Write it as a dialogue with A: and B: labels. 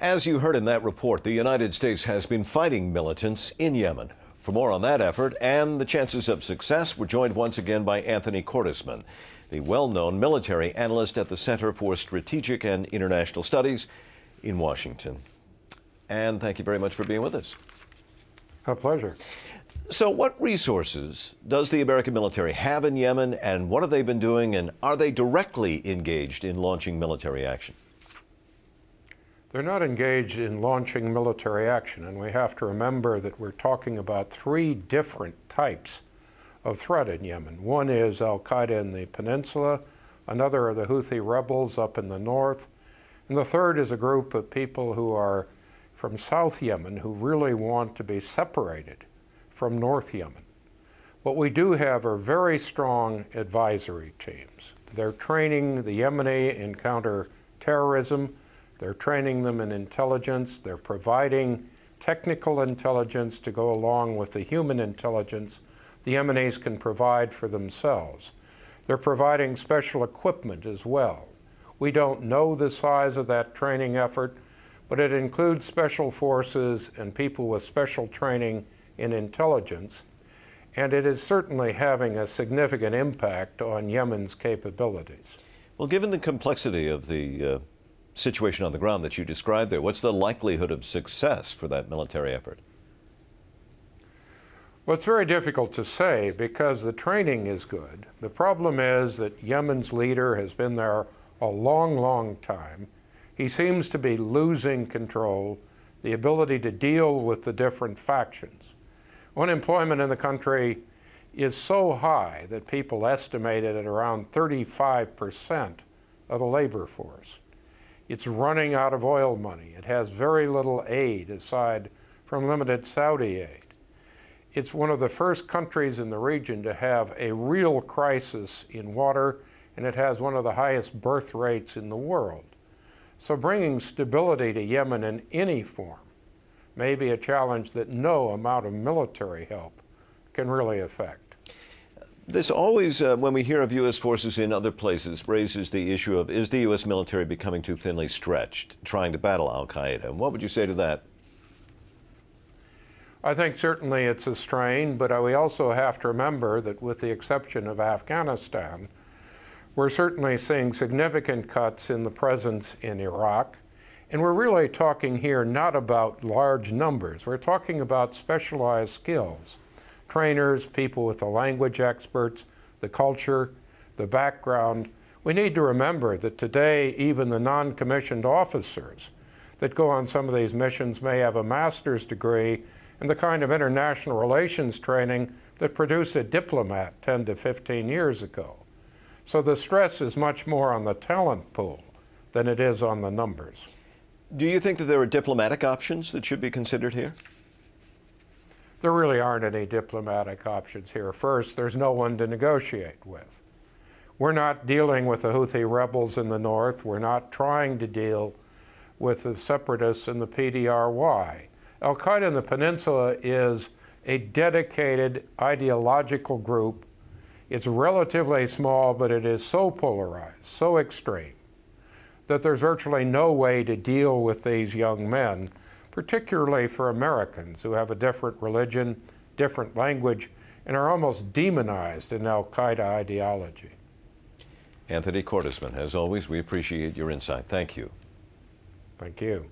A: As you heard in that report, the United States has been fighting militants in Yemen. For more on that effort and the chances of success, we're joined once again by Anthony Cordesman, the well-known military analyst at the Center for Strategic and International Studies in Washington. And thank you very much for being with us.
B: A pleasure.
A: So what resources does the American military have in Yemen, and what have they been doing, and are they directly engaged in launching military action?
B: They're not engaged in launching military action, and we have to remember that we're talking about three different types of threat in Yemen. One is al-Qaeda in the peninsula, another are the Houthi rebels up in the north, and the third is a group of people who are from South Yemen who really want to be separated from North Yemen. What we do have are very strong advisory teams. They're training the Yemeni in counter-terrorism. They're training them in intelligence. They're providing technical intelligence to go along with the human intelligence the Yemenis can provide for themselves. They're providing special equipment as well. We don't know the size of that training effort, but it includes special forces and people with special training in intelligence, and it is certainly having a significant impact on Yemen's capabilities.
A: Well, given the complexity of the situation on the ground that you described there, what's the likelihood of success for that military effort?
B: Well, it's very difficult to say because the training is good. The problem is that Yemen's leader has been there a long, long time. He seems to be losing control, the ability to deal with the different factions. Unemployment in the country is so high that people estimate it at around 35% of the labor force. It's running out of oil money. It has very little aid aside from limited Saudi aid. It's one of the first countries in the region to have a real crisis in water, and it has one of the highest birth rates in the world. So bringing stability to Yemen in any form may be a challenge that no amount of military help can really affect.
A: This always, when we hear of U.S. forces in other places, raises the issue of, is the U.S. military becoming too thinly stretched, trying to battle al-Qaeda? And what would you say to that?
B: I think certainly it's a strain, but we also have to remember that with the exception of Afghanistan, we're certainly seeing significant cuts in the presence in Iraq. And we're really talking here not about large numbers. We're talking about specialized skills. Trainers, people with the language experts, the culture, the background. We need to remember that today even the non-commissioned officers that go on some of these missions may have a master's degree and the kind of international relations training that produced a diplomat 10 to 15 years ago. So the stress is much more on the talent pool than it is on the numbers.
A: Do you think that there are diplomatic options that should be considered here?
B: There really aren't any diplomatic options here. First, there's no one to negotiate with. We're not dealing with the Houthi rebels in the north. We're not trying to deal with the separatists in the PDRY. Al-Qaeda in the peninsula is a dedicated ideological group. It's relatively small, but it is so polarized, so extreme, that there's virtually no way to deal with these young men, particularly for Americans who have a different religion, different language, and are almost demonized in al-Qaeda ideology.
A: Anthony Cordesman, as always, we appreciate your insight. Thank you.
B: Thank you.